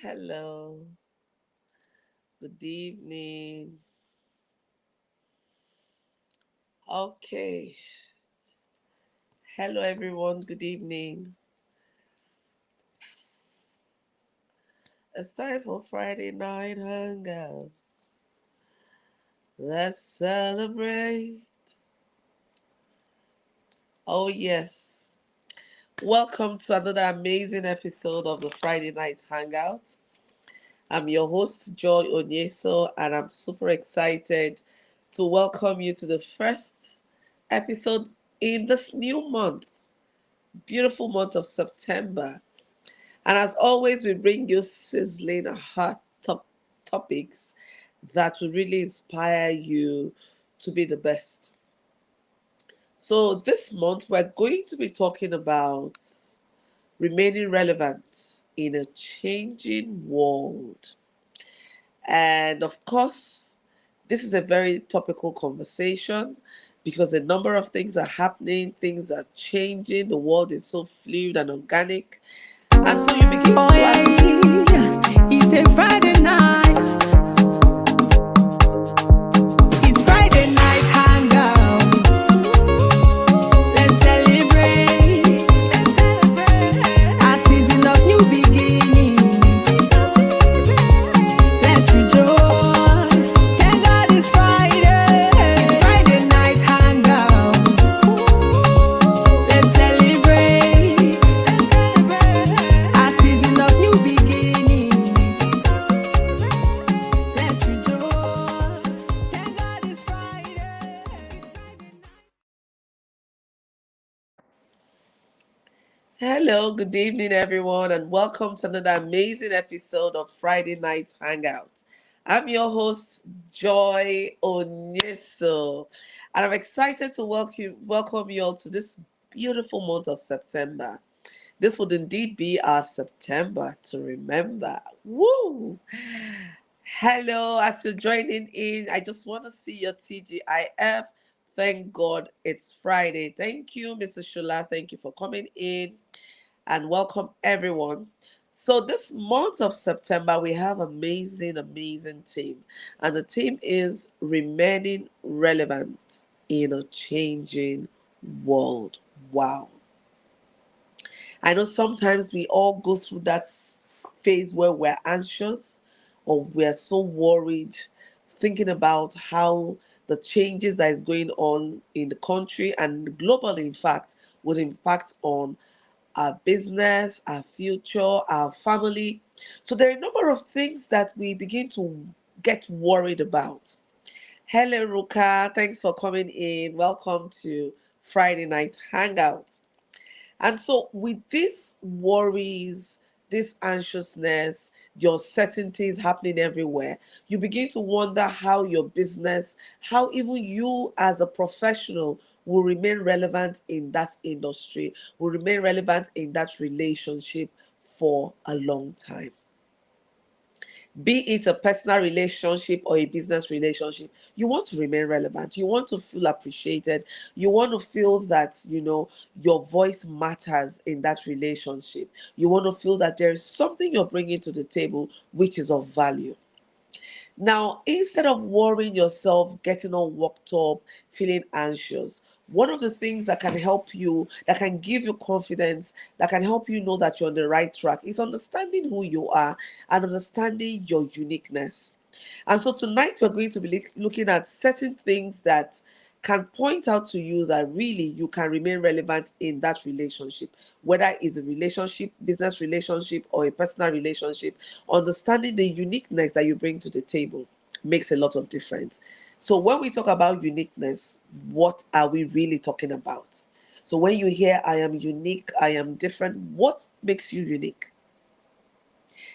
Hello, good evening. Okay, hello everyone, good evening. It's time for Friday night hangout. Let's celebrate. Oh, yes. Welcome to another amazing episode of the Friday night hangout. I'm your host, Joy Onyeso, and I'm super excited to welcome you to the first episode in this new month, beautiful month of September. And as always, we bring you sizzling hot topics that will really inspire you to be the best. So, this month, we're going to be talking about remaining relevant in a changing world. And of course, this is a very topical conversation because a number of things are happening, things are changing, the world is so fluid and organic. And so you begin Oh to ask, yeah, it's a Friday night. It's Friday night hangout. Let's celebrate. A season of new beginnings. Let's rejoice. Thank God it's Friday. It's Friday night hangout. Let's celebrate. A season of new beginnings. Let's rejoice. Thank God it's Friday. hello, good evening, everyone, and welcome to another amazing episode of Friday Night Hangout. I'm your host, Joy Onyeso, and I'm excited to welcome you all to this beautiful month of September. This would indeed be our September to remember. Woo! Hello, as you're joining in, I just want to see your TGIF. Thank God it's Friday. Thank you, Mr. Shula. Thank you for coming in and welcome everyone. So this month of September, we have amazing team. And the theme is remaining relevant in a changing world. Wow. I know sometimes we all go through that phase where we're anxious or we're so worried, thinking about how the changes that is going on in the country and globally, in fact, would impact on our business, our future, our family. So there are a number of things that we begin to get worried about. Hello, Ruka. Thanks for coming in. Welcome to Friday Night Hangout. And so, with these worries, this anxiousness, the uncertainties happening everywhere, you begin to wonder how your business, how even you as a professional will remain relevant in that industry, will remain relevant in that relationship for a long time, be it a personal relationship or a business relationship. You want to remain relevant, you want to feel appreciated, you want to feel that your voice matters in that relationship, you want to feel that there is something you're bringing to the table which is of value. Now, instead of worrying yourself, getting all worked up, feeling anxious, one of the things that can help you, that can give you confidence, that can help you know that you're on the right track is understanding who you are and understanding your uniqueness. And so tonight we're going to be looking at certain things that can point out to you that really you can remain relevant in that relationship, whether it's a relationship, business relationship, or a personal relationship. Understanding the uniqueness that you bring to the table makes a lot of difference. So when we talk about uniqueness, what are we really talking about? So when you hear I am unique, I am different, what makes you unique?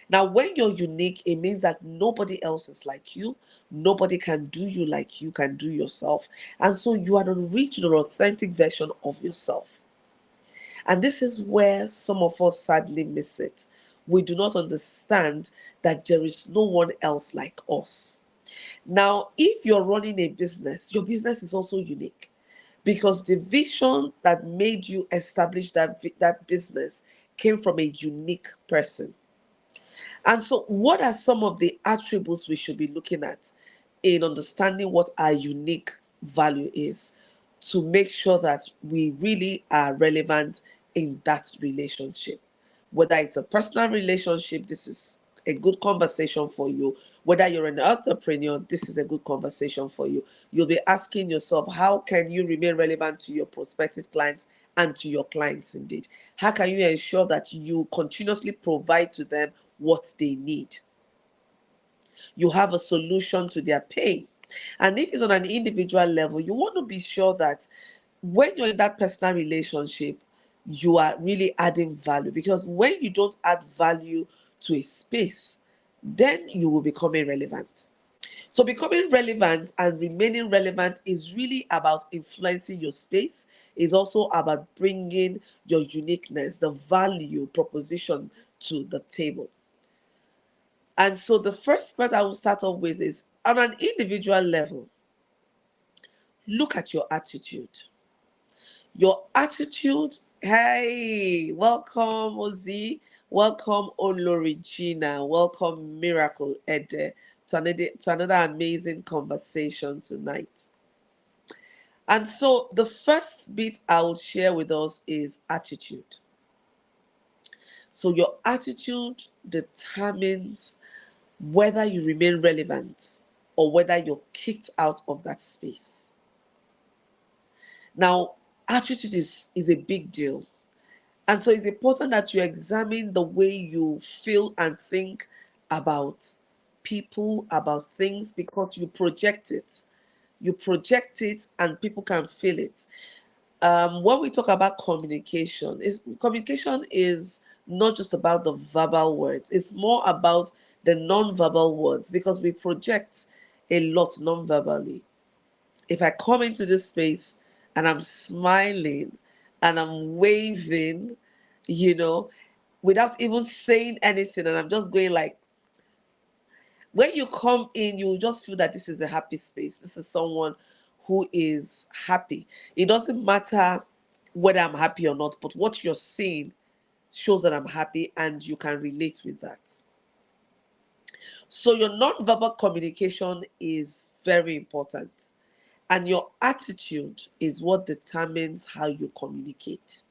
Now, when you're unique, it means that nobody else is like you. Nobody can do you like you can do yourself. And so you are the original, authentic version of yourself. And this is where some of us sadly miss it. We do not understand that there is no one else like us. Now, if you're running a business, your business is also unique because the vision that made you establish that business came from a unique person. And so, what are some of the attributes we should be looking at in understanding what our unique value is to make sure that we really are relevant in that relationship? Whether it's a personal relationship, this is a good conversation for you. Whether you're an entrepreneur, this is a good conversation for you. You'll be asking yourself, how can you remain relevant to your prospective clients and to your clients indeed? How can you ensure that you continuously provide to them what they need? You have a solution to their pain. And if it's on an individual level, you want to be sure that when you're in that personal relationship, you are really adding value. Because when you don't add value to a space, then you will become irrelevant. So, becoming relevant and remaining relevant is really about influencing your space, is also about bringing your uniqueness, the value proposition to the table. And so the first part I will start off with is on an individual level, look at your attitude. Your attitude, hey, welcome Ozzy, welcome Olorigina, welcome Miracle Ede to another amazing conversation tonight. And so the first bit I will share with us is attitude. So your attitude determines whether you remain relevant or whether you're kicked out of that space. Now, attitude is a big deal. And so it's important that you examine the way you feel and think about people, about things, because you project it. You project it and people can feel it. When we talk about communication is not just about the verbal words. It's more about the non-verbal words because we project a lot non-verbally. If I come into this space and I'm smiling and I'm waving, you know, without even saying anything, and I'm just going like, when you come in, you will just feel that this is a happy space. This is someone who is happy. It doesn't matter whether I'm happy or not, but what you're seeing shows that I'm happy and you can relate with that. So your non-verbal communication is very important. And your attitude is what determines how you communicate.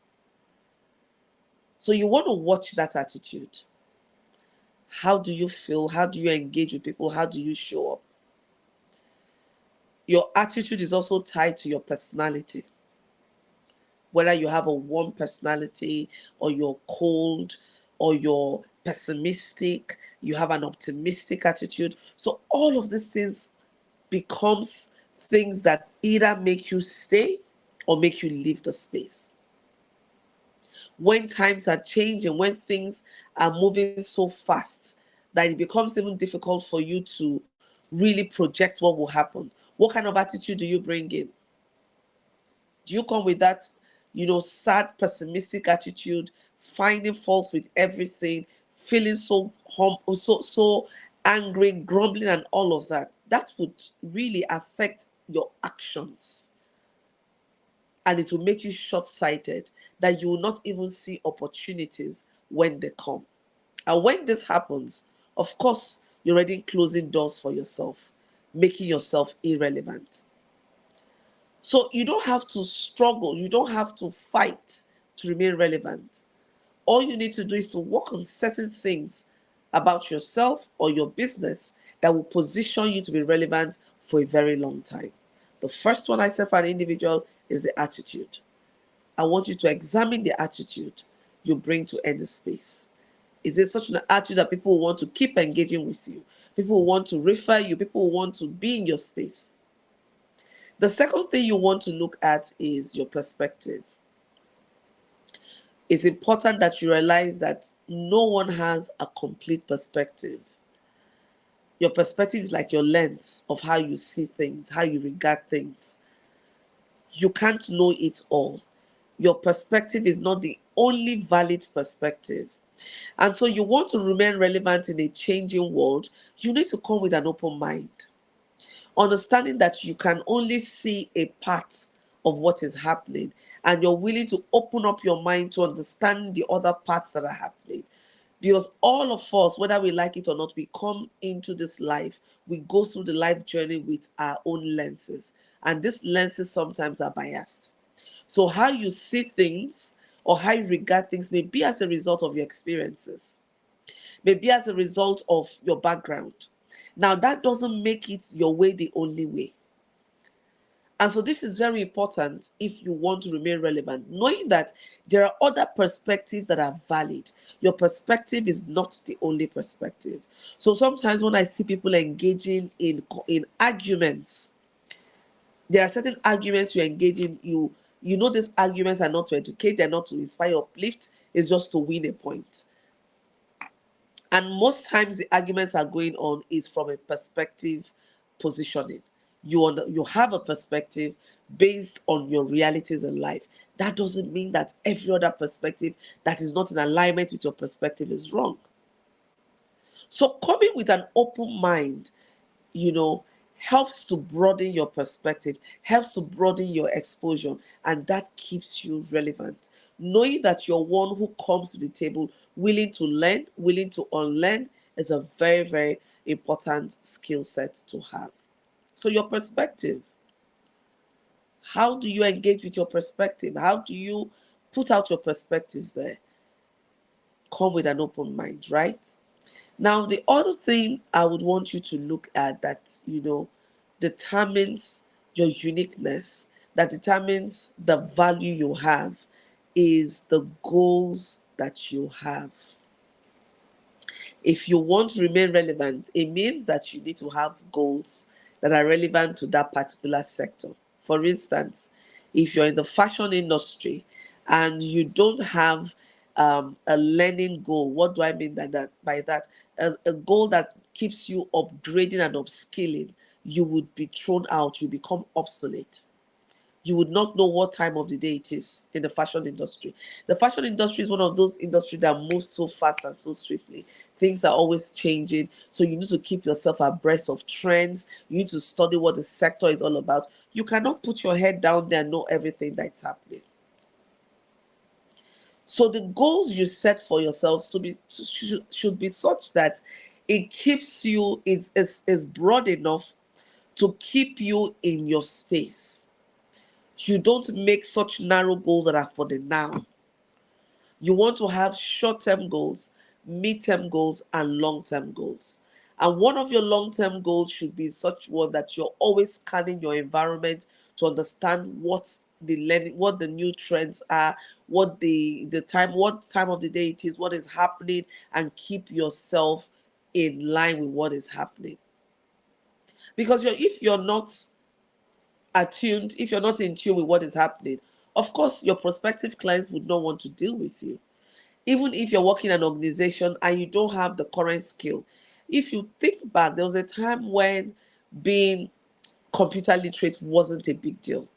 So you want to watch that attitude. How do you feel? How do you engage with people? How do you show up? Your attitude is also tied to your personality. Whether you have a warm personality or you're cold or you're pessimistic, you have an optimistic attitude. So all of these things becomes things that either make you stay or make you leave the space. When times are changing, when things are moving so fast that it becomes even difficult for you to really project what will happen, what kind of attitude do you bring in? Do you come with that, sad, pessimistic attitude, finding faults with everything, feeling so angry, grumbling, and all of that? That would really affect your actions, and it will make you short-sighted, that you will not even see opportunities when they come. And when this happens, of course, you're already closing doors for yourself, making yourself irrelevant. So you don't have to struggle, you don't have to fight to remain relevant. All you need to do is to work on certain things about yourself or your business that will position you to be relevant for a very long time. The first one I said for an individual is the attitude. I want you to examine the attitude you bring to any space. Is it such an attitude that people want to keep engaging with you? People want to refer you, people want to be in your space. The second thing you want to look at is your perspective. It's important that you realize that no one has a complete perspective. Your perspective is like your lens of how you see things, how you regard things. You can't know it all. Your perspective is not the only valid perspective. And so you want to remain relevant in a changing world, you need to come with an open mind, understanding that you can only see a part of what is happening, and you're willing to open up your mind to understand the other parts that are happening. Because all of us, whether we like it or not, we come into this life, we go through the life journey with our own lenses. And these lenses sometimes are biased. So, how you see things or how you regard things may be as a result of your experiences, may be as a result of your background. Now, that doesn't make it your way the only way. And so this is very important if you want to remain relevant, knowing that there are other perspectives that are valid. Your perspective is not the only perspective. So sometimes when I see people engaging in arguments, there are certain arguments you engage in. You know these arguments are not to educate, they're not to inspire or uplift, it's just to win a point. And most times the arguments are going on is from a perspective positioning. You have a perspective based on your realities in life. That doesn't mean that every other perspective that is not in alignment with your perspective is wrong. So coming with an open mind, you know, helps to broaden your perspective, helps to broaden your exposure, and that keeps you relevant. Knowing that you're one who comes to the table willing to learn, willing to unlearn is a very, very important skill set to have. So, your perspective, how do you engage with your perspective? How do you put out your perspectives there? Come with an open mind, right? Now, the other thing I would want you to look at that, determines your uniqueness, that determines the value you have, is the goals that you have. If you want to remain relevant, it means that you need to have goals that are relevant to that particular sector. For instance, if you're in the fashion industry and you don't have a learning goal, what do I mean by that? A goal that keeps you upgrading and upskilling, you would be thrown out, you become obsolete. You would not know what time of the day it is in the fashion industry. The fashion industry is one of those industries that moves so fast and so swiftly. Things are always changing. So you need to keep yourself abreast of trends. You need to study what the sector is all about. You cannot put your head down there and know everything that's happening. So the goals you set for yourself should be such that it keeps you, is broad enough to keep you in your space. You don't make such narrow goals that are for the now. You want to have short term goals, mid term goals, and long term goals. And one of your long term goals should be such one that you're always scanning your environment to understand what the new trends are, what time of the day it is, what is happening, and keep yourself in line with what is happening. Because if you're not attuned, if you're not in tune with what is happening, of course, your prospective clients would not want to deal with you. Even if you're working in an organization and you don't have the current skill. If you think back, there was a time when being computer literate wasn't a big deal.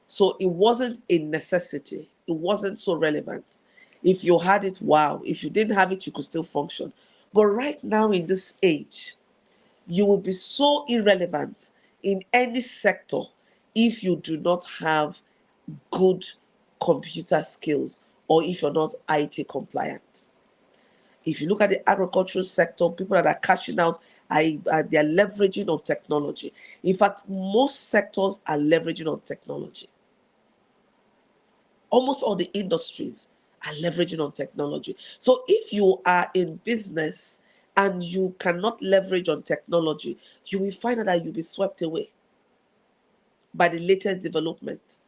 So it wasn't a necessity. It wasn't so relevant. If you had it, wow. If you didn't have it, you could still function. But right now, in this age, you will be so irrelevant in any sector if you do not have good computer skills or if you're not IT compliant. If you look at the agricultural sector, people that are cashing out, they're leveraging on technology. In fact, most sectors are leveraging on technology. Almost all the industries are leveraging on technology. So if you are in business and you cannot leverage on technology, you will find that you'll be swept away by the latest development.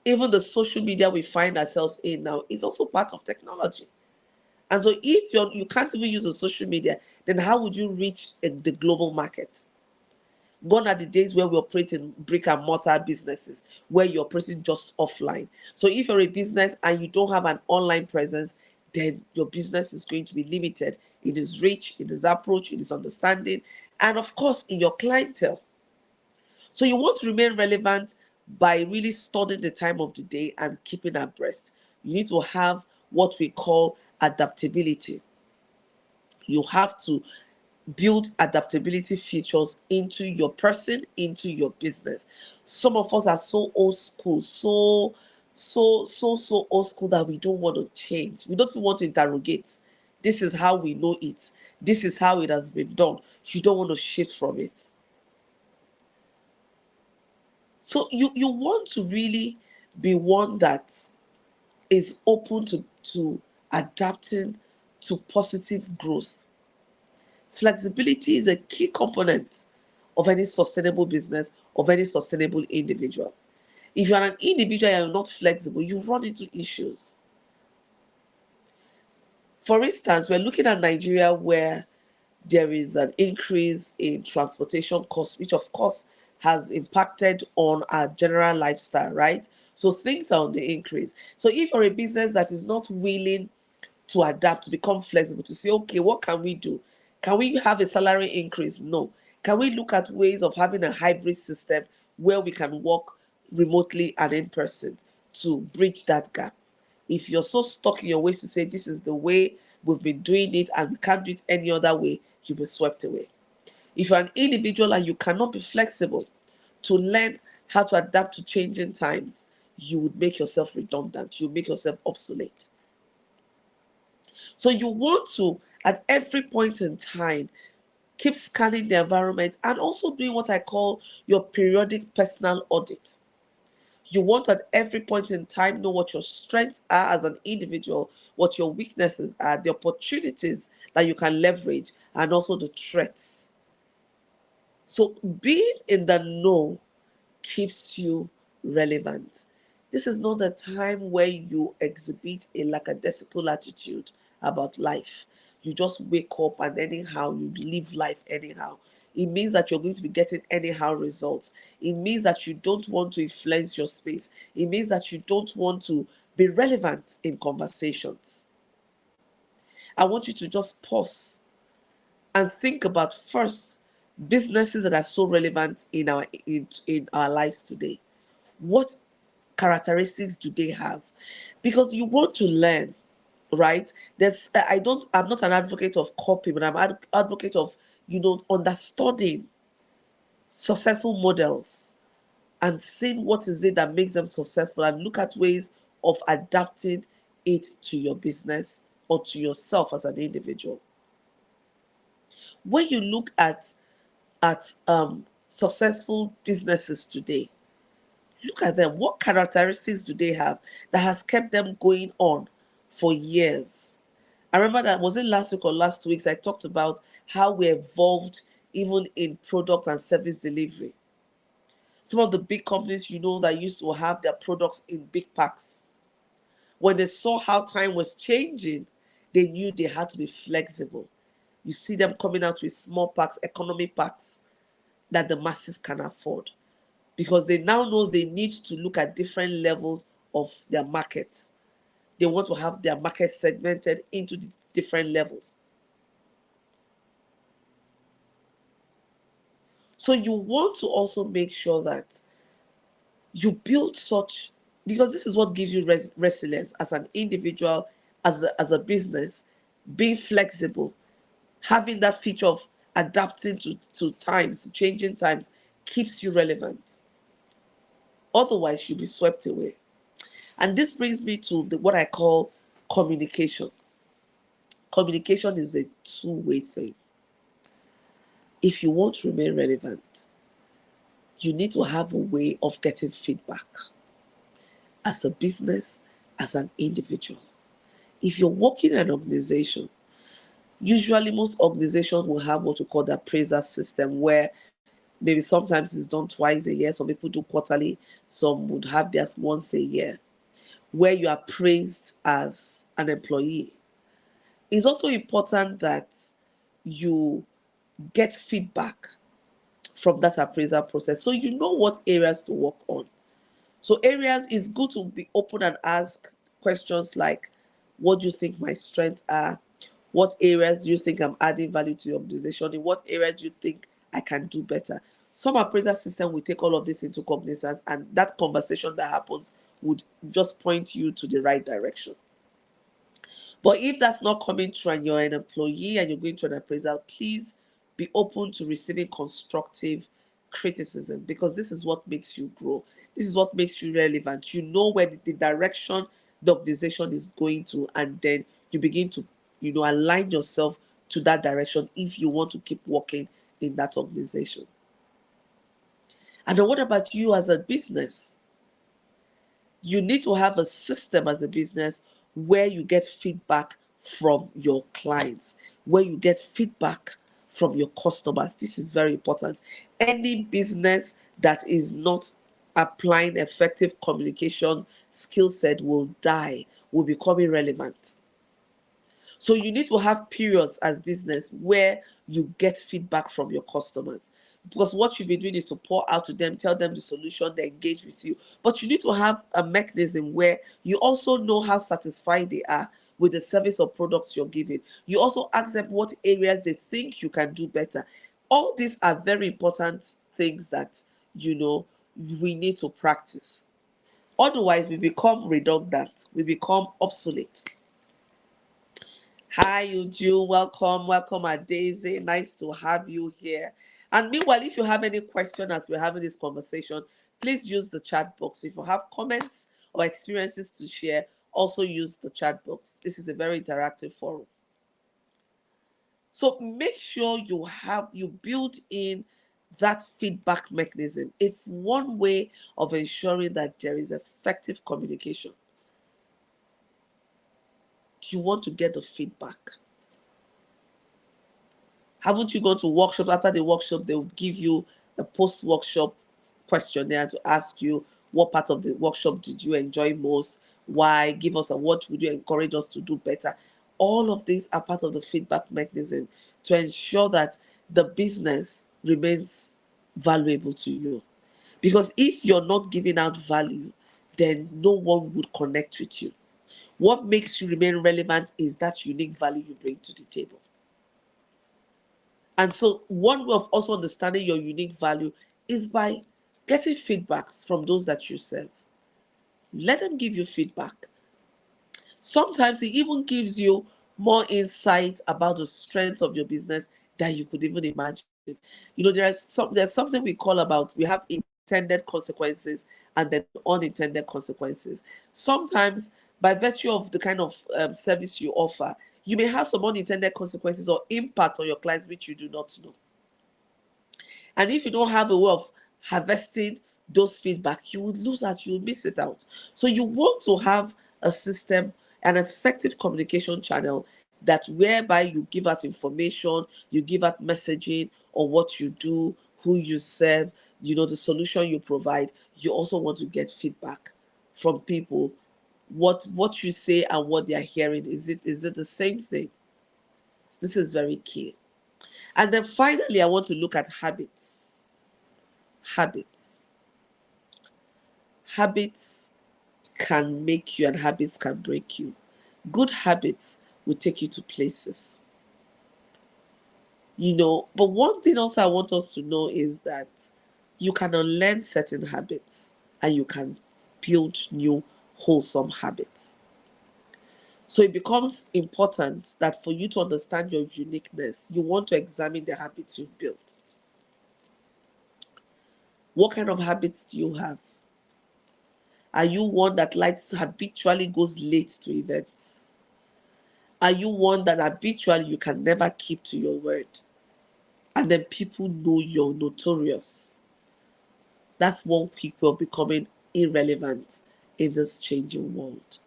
Even the social media we find ourselves in now is also part of technology. And so if you can't even use the social media, then how would you reach the global market? Gone are the days where we operate in brick and mortar businesses, where you're operating just offline. So if you're a business and you don't have an online presence, then your business is going to be limited in its reach, in its approach, in its understanding, and of course in your clientele. So you want to remain relevant by really studying the time of the day and keeping abreast. You need to have what we call adaptability. You have to build adaptability features into your person, into your business. Some of us are so old school, so old school that we don't want to change. We don't even want to interrogate. This is how we know it. This is how it has been done. You don't want to shift from it. So you want to really be one that is open to adapting to positive growth. Flexibility is a key component of any sustainable business, of any sustainable individual. If you're an individual and you're not flexible, you run into issues. For instance, we're looking at Nigeria where there is an increase in transportation costs, which of course has impacted on our general lifestyle, right? So things are on the increase. So if you're a business that is not willing to adapt, to become flexible, to say, okay, what can we do? Can we have a salary increase? No. Can we look at ways of having a hybrid system where we can work remotely and in person to bridge that gap? If you're so stuck in your ways to say this is the way we've been doing it and we can't do it any other way, you'll be swept away. If you're an individual and you cannot be flexible to learn how to adapt to changing times, you would make yourself redundant, you make yourself obsolete. So you want to, at every point in time, keep scanning the environment and also doing what I call your periodic personal audit. You want at every point in time know what your strengths are as an individual, what your weaknesses are, the opportunities that you can leverage, and also the threats. So being in the know keeps you relevant. This is not a time where you exhibit a lackadaisical attitude about life. You just wake up and anyhow you live life anyhow. It means that you're going to be getting anyhow results. It means that you don't want to influence your space. It means that you don't want to be relevant in conversations. I want you to just pause and think about first businesses that are so relevant in our lives today. What characteristics do they have? Because you want to learn, right? I'm not an advocate of copy, but I'm an advocate of understanding successful models and seeing what is it that makes them successful and look at ways of adapting it to your business or to yourself as an individual. When you look at successful businesses today, look at them. What characteristics do they have that has kept them going on for years? I remember that, was it last week or last 2 weeks, I talked about how we evolved even in product and service delivery. Some of the big companies that used to have their products in big packs. When they saw how time was changing, they knew they had to be flexible. You see them coming out with small packs, economy packs that the masses can afford, because they now know they need to look at different levels of their market. They want to have their market segmented into the different levels. So you want to also make sure that you build such, because this is what gives you resilience as an individual, as a business, being flexible, having that feature of adapting to times, to changing times, keeps you relevant. Otherwise, you'll be swept away. And this brings me to what I call communication. Communication is a two-way thing. If you want to remain relevant, you need to have a way of getting feedback as a business, as an individual. If you're working in an organization, usually most organizations will have what we call the appraiser system, where maybe sometimes it's done twice a year, some people do quarterly, some would have theirs once a year, where you are praised as an employee. It's also important that you get feedback from that appraisal process so you know what areas to work on. So areas, is good to be open and ask questions like, what do you think my strengths are? What areas do you think I'm adding value to your organization? In what areas do you think I can do better? Some appraisal system will take all of this into cognizance, and that conversation that happens would just point you to the right direction. But if that's not coming through and you're an employee and you're going through an appraisal, please be open to receiving constructive criticism, because this is what makes you grow. This is what makes you relevant. You know where the direction the organization is going to, and then you begin to align yourself to that direction if you want to keep working in that organization. And then what about you as a business? You need to have a system as a business where you get feedback from your clients, where you get feedback from your customers. This is very important. Any business that is not applying effective communication skill set will die, will become irrelevant. So you need to have periods as business where you get feedback from your customers. Because what you've been doing is to pour out to them, tell them the solution, they engage with you. But you need to have a mechanism where you also know how satisfied they are with the service or products you're giving. You also ask them what areas they think you can do better. All these are very important things that, we need to practice. Otherwise, we become redundant, we become obsolete. Hi, Uju. Welcome. Welcome, Daisy. Nice to have you here. And meanwhile, if you have any question as we're having this conversation, please use the chat box. If you have comments or experiences to share, also use the chat box. This is a very interactive forum. So make sure you build in that feedback mechanism. It's one way of ensuring that there is effective communication. You want to get the feedback. Haven't you gone to workshop? After the workshop, they would give you a post-workshop questionnaire to ask you what part of the workshop did you enjoy most, why, give us a what would you encourage us to do better. All of these are part of the feedback mechanism to ensure that the business remains valuable to you. Because if you're not giving out value, then no one would connect with you. What makes you remain relevant is that unique value you bring to the table. And so, one way of also understanding your unique value is by getting feedbacks from those that you serve. Let them give you feedback. Sometimes it even gives you more insights about the strengths of your business than you could even imagine. There's something we have intended consequences and then unintended consequences. Sometimes, by virtue of the kind of service you offer, you may have some unintended consequences or impact on your clients which you do not know. And if you don't have a way of harvesting those feedback, you would lose that, you will miss it out. So you want to have a system, an effective communication channel that whereby you give out information, you give out messaging on what you do, who you serve, the solution you provide. You also want to get feedback from people. What you say and what they are hearing, is it the same thing? This is very key. And then finally, I want to look at habits. Habits. Habits can make you and habits can break you. Good habits will take you to places. But one thing also I want us to know is that you can unlearn certain habits and you can build new wholesome habits. So it becomes important that for you to understand your uniqueness, you want to examine the habits you've built. What kind of habits do you have? Are you one that likes habitually goes late to events? Are you one that habitually you can never keep to your word? And then people know you're notorious. That's one quick way of becoming irrelevant in this changing world.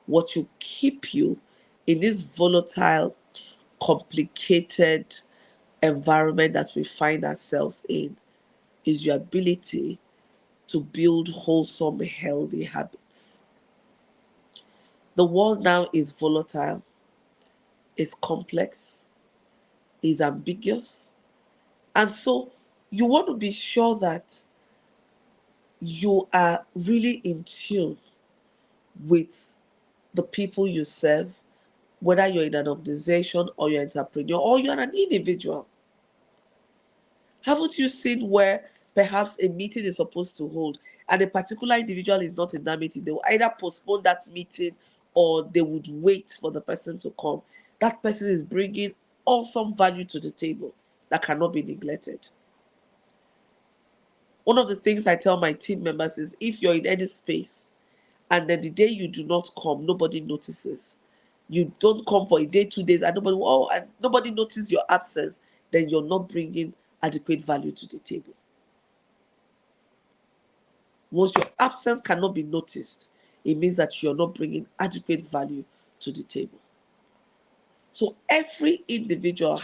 What will keep you in this volatile, complicated environment that we find ourselves in is your ability to build wholesome, healthy habits. The world now is volatile, is complex, is ambiguous. And so you want to be sure that you are really in tune with the people you serve, whether you're in an organization or you're an entrepreneur or you're an individual. Haven't you seen where perhaps a meeting is supposed to hold and a particular individual is not in that meeting? They will either postpone that meeting or they would wait for the person to come. That person is bringing awesome value to the table that cannot be neglected. One of the things I tell my team members is if you're in any space and then the day you do not come, nobody notices, You don't come for a day, 2 days, and nobody notices your absence, then you're not bringing adequate value to the table. Once your absence cannot be noticed, it means that you're not bringing adequate value to the table. So every individual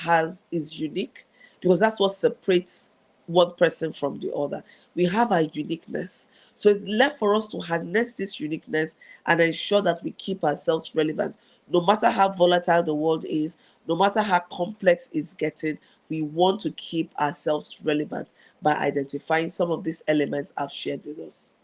is unique, because that's what separates one person from the other. We have our uniqueness. So it's left for us to harness this uniqueness and ensure that we keep ourselves relevant. No matter how volatile the world is, no matter how complex it's getting, we want to keep ourselves relevant by identifying some of these elements I've shared with us.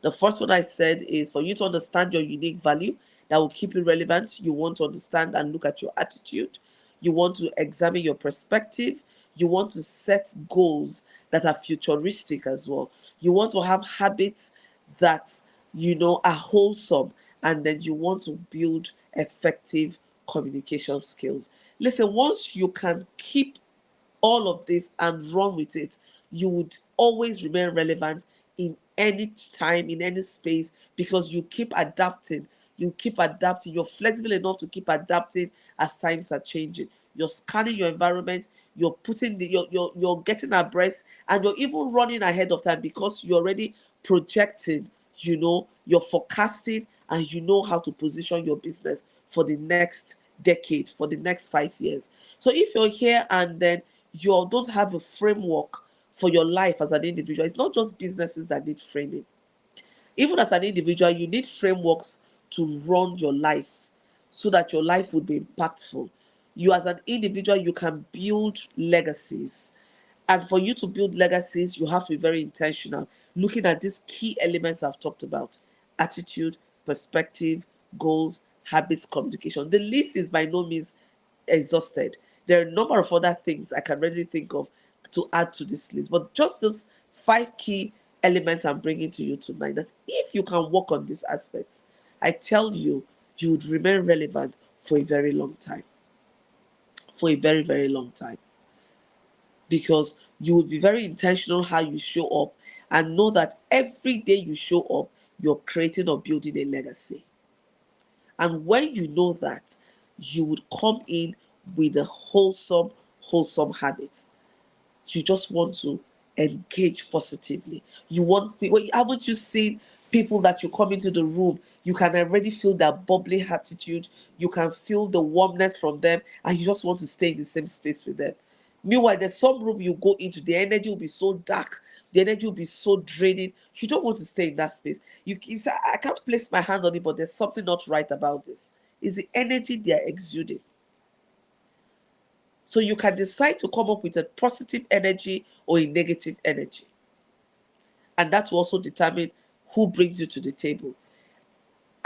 The first one I said is for you to understand your unique value that will keep you relevant. You want to understand and look at your attitude. You want to examine your perspective. You want to set goals that are futuristic as well. You want to have habits that are wholesome, and then you want to build effective communication skills. Listen, once you can keep all of this and run with it, you would always remain relevant in any time, in any space, because you keep adapting. You keep adapting. You're flexible enough to keep adapting as times are changing. You're scanning your environment. You're putting you're getting abreast, and you're even running ahead of time because you're already projecting. You're forecasting, and you know how to position your business for the next decade, for the next 5 years. So if you're here and then you don't have a framework for your life as an individual, it's not just businesses that need framing. Even as an individual, you need frameworks to run your life so that your life would be impactful. You, as an individual, you can build legacies. And for you to build legacies, you have to be very intentional, looking at these key elements I've talked about: attitude, perspective, goals, habits, communication. The list is by no means exhausted. There are a number of other things I can readily think of to add to this list, but just those five key elements I'm bringing to you tonight, that if you can work on these aspects, I tell you, you would remain relevant for a very long time. For a very, very long time. Because you will be very intentional how you show up, and know that every day you show up, you're creating or building a legacy. And when you know that, you would come in with a wholesome habit. You just want to engage positively. You want people, haven't you seen people that you come into the room, you can already feel that bubbly attitude, you can feel the warmness from them, and you just want to stay in the same space with them. Meanwhile, there's some room you go into, the energy will be so dark, the energy will be so draining. You don't want to stay in that space. You say, I can't place my hands on it, but there's something not right about this. It's the energy they are exuding. So you can decide to come up with a positive energy or a negative energy. And that will also determine who brings you to the table.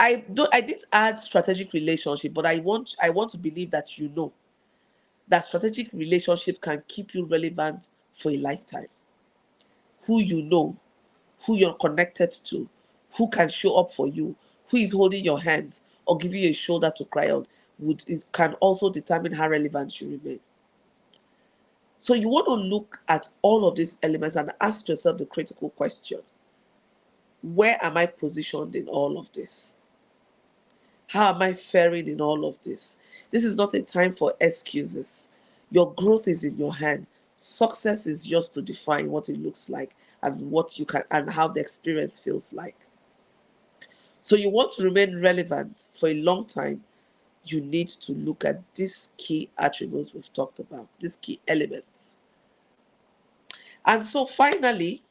I did add strategic relationship, but I want to believe that that strategic relationship can keep you relevant for a lifetime. Who you know, who you're connected to, who can show up for you, who is holding your hands or giving you a shoulder to cry on, can also determine how relevant you remain. So you want to look at all of these elements and ask yourself the critical question: where am I positioned in all of this? How am I faring in all of this? This is not a time for excuses. Your growth is in your hand. Success is yours to define what it looks like and what you can and how the experience feels like. So you want to remain relevant for a long time, you need to look at these key attributes we've talked about, these key elements. And so finally,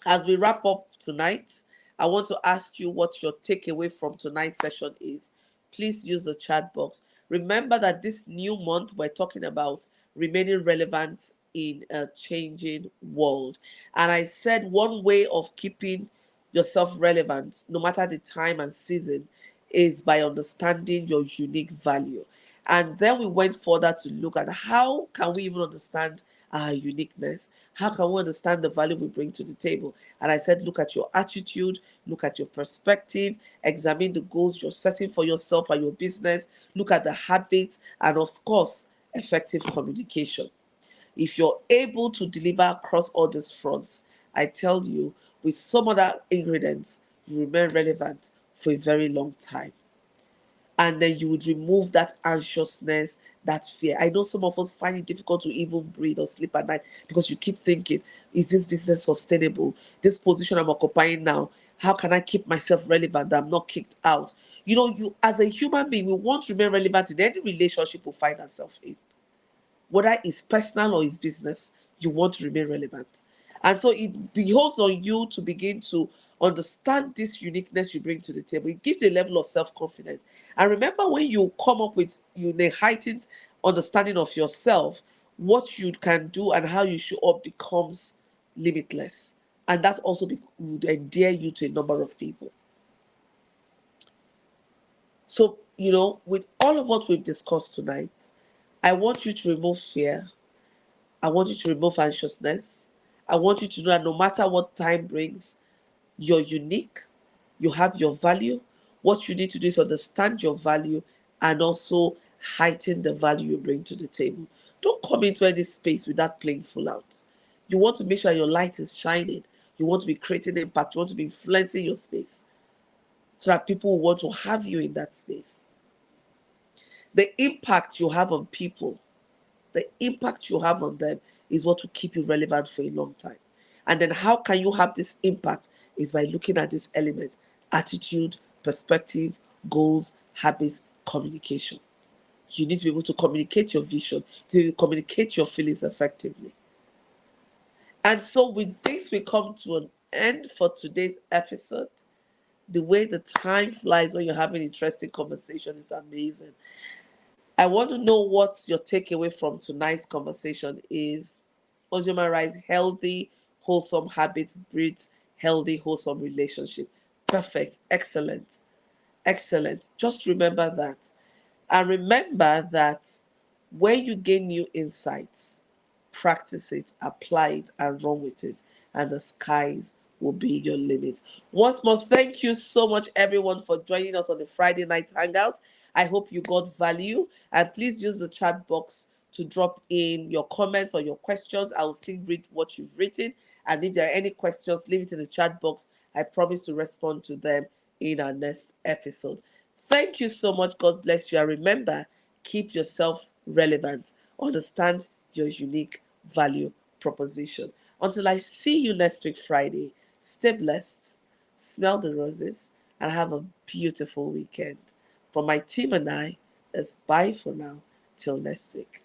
as we wrap up tonight, I want to ask you what your takeaway from tonight's session is. Please use the chat box. Remember that this new month, we're talking about remaining relevant in a changing world. And I said one way of keeping yourself relevant, no matter the time and season, is by understanding your unique value. And then we went further to look at how can we even understand our uniqueness? How can we understand the value we bring to the table? And I said, look at your attitude, look at your perspective, examine the goals you're setting for yourself and your business, look at the habits, and of course, effective communication. If you're able to deliver across all these fronts, I tell you, with some other ingredients, you remain relevant for a very long time. and then you would remove that anxiousness, that fear. I know some of us find it difficult to even breathe or sleep at night because you keep thinking, is this business sustainable? This position I'm occupying now, how can I keep myself relevant that I'm not kicked out? You know, you as a human being, we want to remain relevant in any relationship we find ourselves in, whether it's personal or it's business, you want to remain relevant. And so it behoves on you to begin to understand this uniqueness you bring to the table. It gives you a level of self confidence. And remember, when you come up with a heightened understanding of yourself, what you can do and how you show up becomes limitless. And that also would endear you to a number of people. So, with all of what we've discussed tonight, I want you to remove fear. I want you to remove anxiousness. I want you to know that no matter what time brings, you're unique. You have your value. What you need to do is understand your value and also heighten the value you bring to the table. Don't come into any space without playing full out. You want to make sure your light is shining. You want to be creating impact. You want to be influencing your space so that people will want to have you in that space. The impact you have on people, the impact you have on them is what will keep you relevant for a long time. And then how can you have this impact is by looking at this element: attitude, perspective, goals, habits, communication. You need to be able to communicate your vision, to communicate your feelings effectively. And so with this, we come to an end for today's episode. The way the time flies when you're having interesting conversation is amazing. I want to know what your takeaway from tonight's conversation is. Ozoma Rise, healthy, wholesome habits breeds healthy, wholesome relationship. Perfect. Excellent. Excellent. Just remember that. And remember that when you gain new insights, practice it, apply it, and run with it, and the skies will be your limit. Once more, thank you so much, everyone, for joining us on the Friday night hangout. I hope you got value, and please use the chat box to drop in your comments or your questions. I will still read what you've written, and if there are any questions, leave it in the chat box. I promise to respond to them in our next episode. Thank you so much. God bless you. And remember, keep yourself relevant. Understand your unique value proposition. Until I see you next week, Friday, stay blessed, smell the roses, and have a beautiful weekend. From my team and I, it's bye for now. Till next week.